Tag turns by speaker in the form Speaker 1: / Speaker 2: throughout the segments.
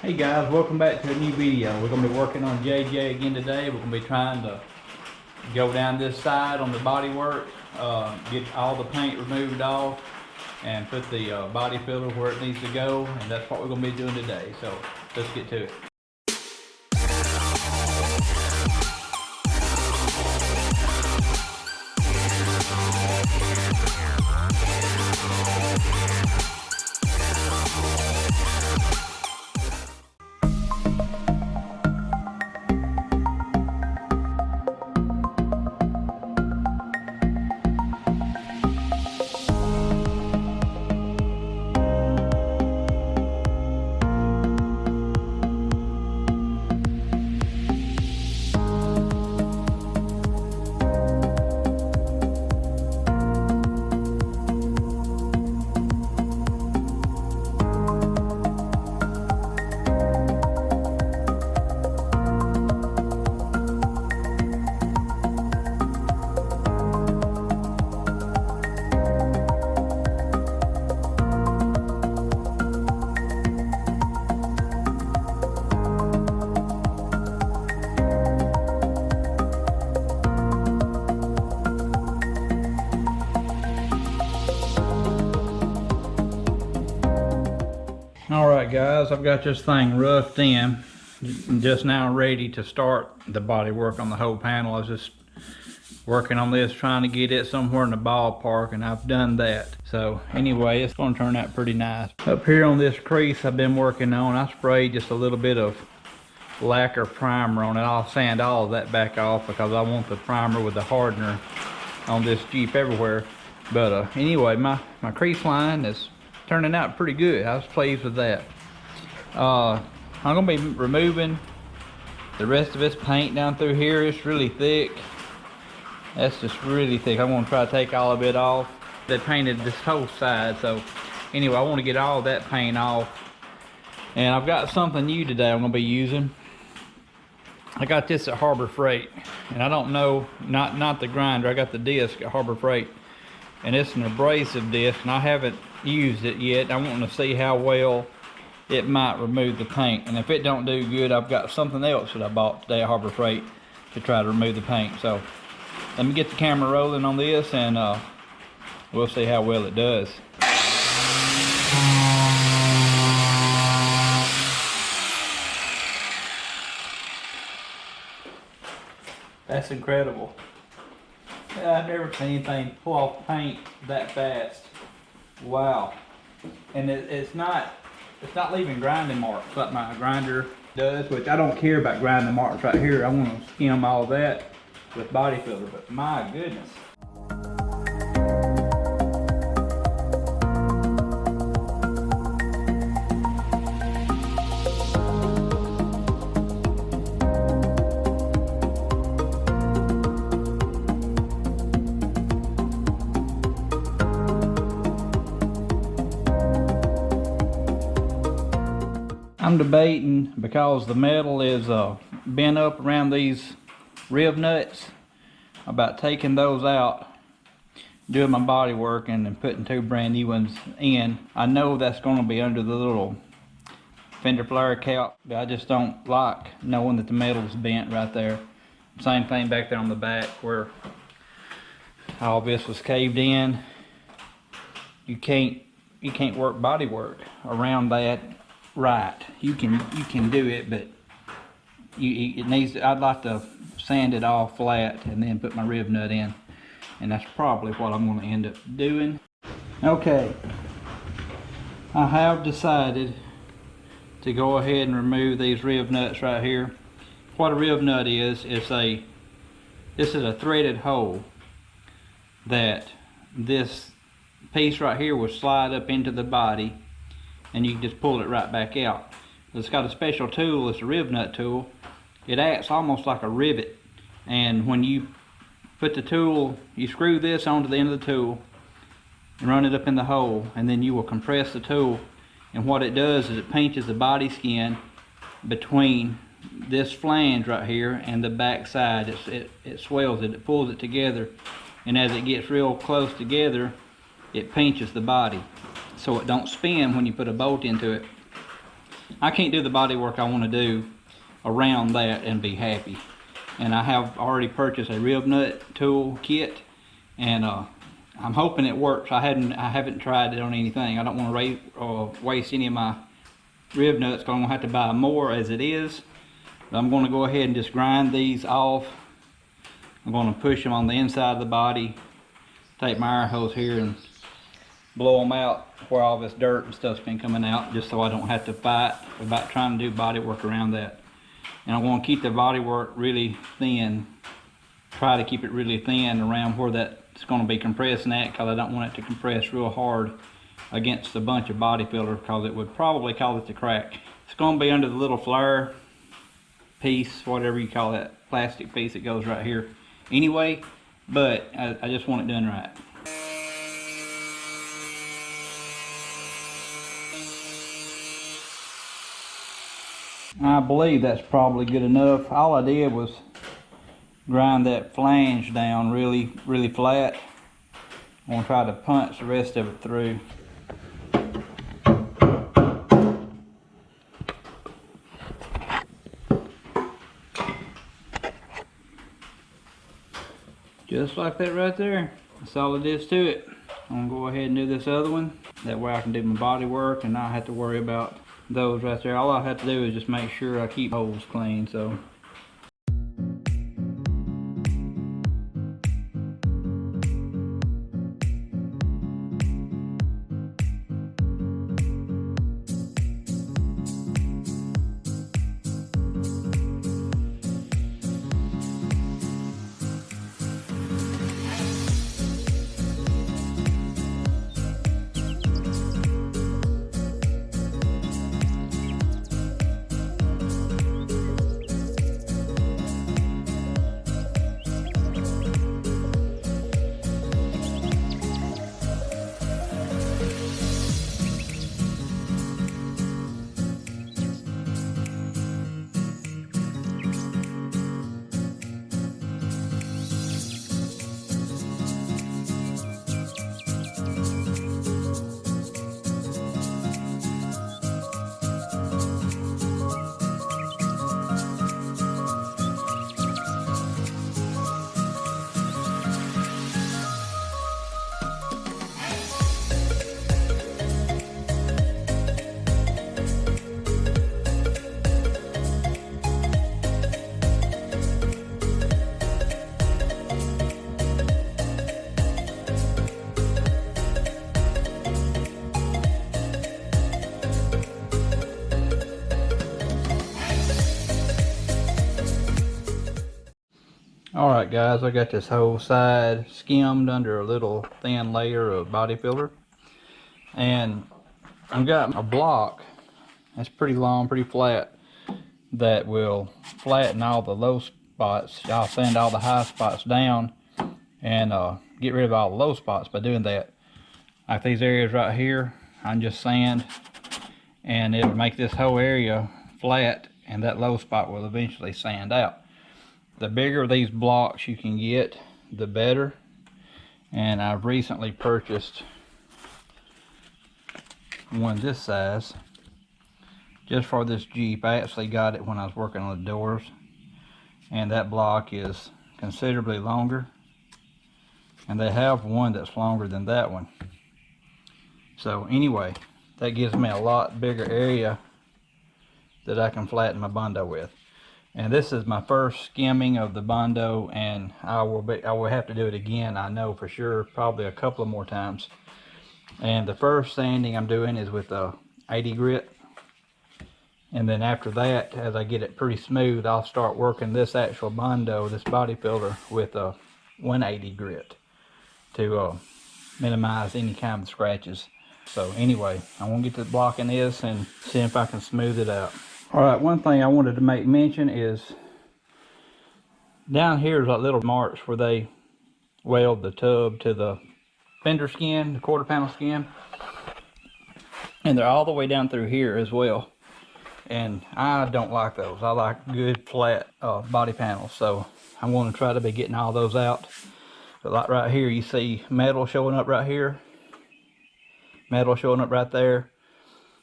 Speaker 1: Hey guys, welcome back to a new video. We're going to be working on JJ again today. We're going to be trying to go down this side on the body work, get all the paint removed off and put the body filler where it needs to go, and that's what we're going to be doing today. So let's get to it. Alright guys, I've got this thing roughed in, just now ready to start the body work on the whole panel. I was just working on this, trying to get it somewhere in the ballpark, and I've done that. So anyway, it's going to turn out pretty nice. Up here on this crease I've been working on, I sprayed just a little bit of lacquer primer on it. I'll sand all of that back off because I want the primer with the hardener on this Jeep everywhere. But anyway, my crease line is turning out pretty good. I was pleased with that. I'm gonna be removing the rest of this paint down through here. It's really thick. That's just really thick. I'm gonna try to take all of it off. They painted this whole side, so anyway, I want to get all that paint off. And I've got something new today I'm gonna be using. I got this at Harbor Freight, and I don't know, not the grinder. I got the disc at Harbor Freight, and it's an abrasive disc, and I haven't used it yet. I want to see how well it might remove the paint, and if it don't do good, I've got something else that I bought today at Harbor Freight to try to remove the paint. So let me get the camera rolling on this, and we'll see how well it does. That's incredible. I've never seen anything pull off paint that fast. Wow. And it's not leaving grinding marks like my grinder does, which I don't care about grinding marks right here. I want to skim all that with body filler, but my goodness. I'm debating, because the metal is bent up around these riv nuts, about taking those out, doing my body work, and then putting two brand new ones in. I know that's going to be under the little fender flare cap, but I just don't like knowing that the metal's bent right there. Same thing back there on the back where all this was caved in. You can't work body work around that. Right, you can do it, but it needs. I'd like to sand it off flat and then put my riv nut in, and that's probably what I'm going to end up doing. Okay, I have decided to go ahead and remove these riv nuts right here. What a riv nut is this is a threaded hole that this piece right here will slide up into the body, and you can just pull it right back out. It's got a special tool. It's a riv nut tool. It acts almost like a rivet, and when you put the tool, you screw this onto the end of the tool and run it up in the hole, and then you will compress the tool, and what it does is it pinches the body skin between this flange right here and the back side. It swells it, it pulls it together, and as it gets real close together, it pinches the body so it don't spin when you put a bolt into it. I can't do the body work I want to do around that and be happy. And I have already purchased a rib nut tool kit, and I'm hoping it works. I haven't tried it on anything. I don't want to waste any of my rib nuts, because I'm gonna have to buy more as it is. But I'm gonna go ahead and just grind these off. I'm gonna push them on the inside of the body, take my air hose here and blow them out where all this dirt and stuff's been coming out, just so I don't have to fight about trying to do body work around that. And I want to keep the body work really thin, try to keep it really thin around where that's going to be compressing at, because I don't want it to compress real hard against a bunch of body filler, because it would probably cause it to crack. It's going to be under the little flare piece, whatever you call that plastic piece that goes right here anyway, but I just want it done right. I believe that's probably good enough. All I did was grind that flange down really flat. I'm going to try to punch the rest of it through. Just like that right there. That's all it is to it. I'm going to go ahead and do this other one. That way I can do my body work and not have to worry about those right there. All I have to do is just make sure I keep holes clean. So alright guys, I got this whole side skimmed under a little thin layer of body filler, and I've got a block that's pretty long, pretty flat, that will flatten all the low spots. I'll sand all the high spots down and get rid of all the low spots by doing that. Like these areas right here, I can just sand and it'll make this whole area flat, and that low spot will eventually sand out. The bigger these blocks you can get, the better. And I've recently purchased one this size just for this Jeep. I actually got it when I was working on the doors, and that block is considerably longer, and they have one that's longer than that one. So anyway, that gives me a lot bigger area that I can flatten my Bondo with. And this is my first skimming of the Bondo, and I will have to do it again, I know for sure, probably a couple of more times. And the first sanding I'm doing is with a 80 grit, and then after that, as I get it pretty smooth, I'll start working this actual Bondo, this body filler, with a 180 grit to minimize any kind of scratches. So anyway, I'm gonna get to blocking this and see if I can smooth it out. Alright, one thing I wanted to make mention is down here is like little marks where they weld the tub to the fender skin, the quarter panel skin, and they're all the way down through here as well, and I don't like those. I like good flat body panels, so I'm going to try to be getting all those out. But like right here, you see metal showing up right here, metal showing up right there.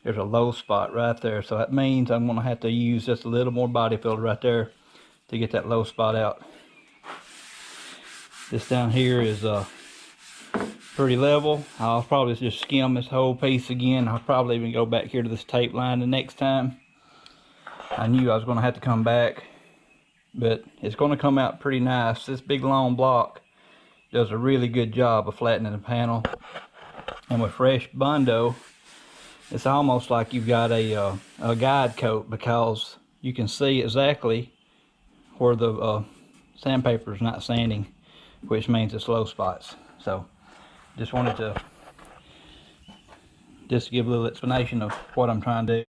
Speaker 1: there's a low spot right there. So that means I'm gonna have to use just a little more body filler right there to get that low spot out. This down here is pretty level. I'll probably just skim this whole piece again. I'll probably even go back here to this tape line the next time. I knew I was gonna have to come back, but it's gonna come out pretty nice. This big long block does a really good job of flattening the panel. And with fresh Bondo, it's almost like you've got a guide coat, because you can see exactly where the sandpaper is not sanding, which means it's low spots. So just wanted to give a little explanation of what I'm trying to do.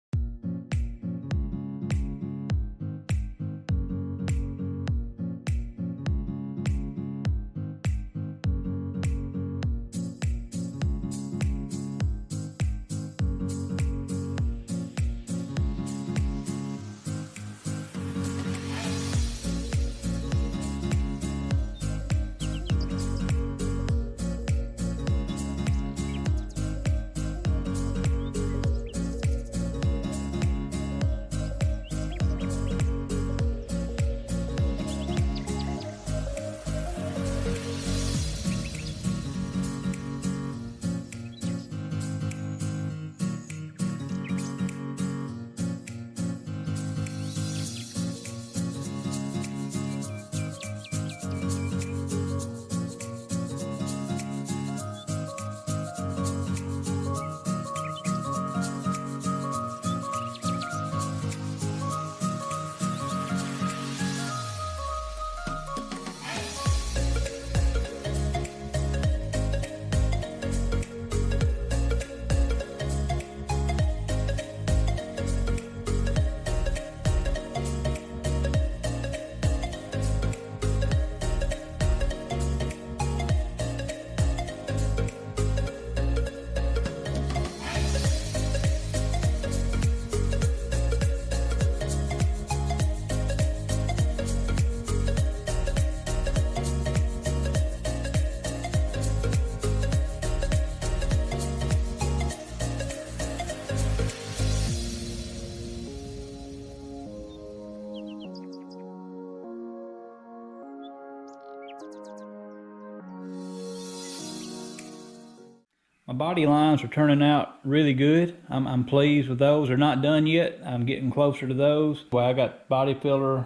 Speaker 1: My body lines are turning out really good. I'm pleased with those. They're not done yet. I'm getting closer to those. Well, I got body filler,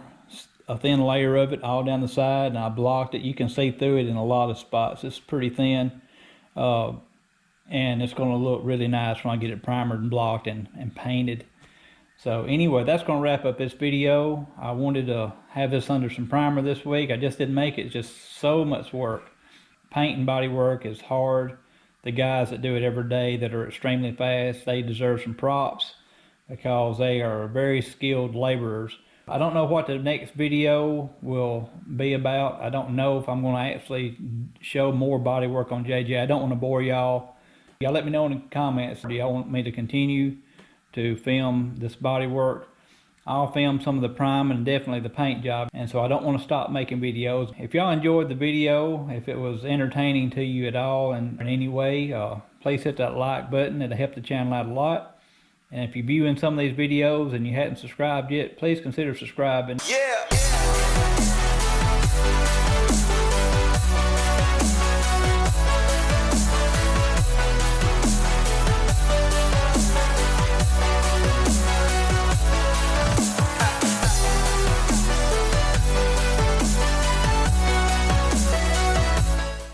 Speaker 1: a thin layer of it all down the side, and I blocked it. You can see through it in a lot of spots. It's pretty thin, and it's going to look really nice when I get it primered and blocked and painted. So anyway, that's going to wrap up this video. I wanted to have this under some primer this week. I just didn't make it. It's just so much work. Paint and body work is hard. The guys that do it every day that are extremely fast, they deserve some props because they are very skilled laborers. I don't know what the next video will be about. I don't know if I'm going to actually show more body work on JJ. I don't want to bore y'all. Y'all let me know in the comments. Do y'all want me to continue to film this body work? I'll film some of the prime and definitely the paint job, and so I don't want to stop making videos. If y'all enjoyed the video, if it was entertaining to you at all in any way, please hit that like button. It'll help the channel out a lot. And if you're viewing some of these videos and you hadn't subscribed yet, please consider subscribing. Yeah.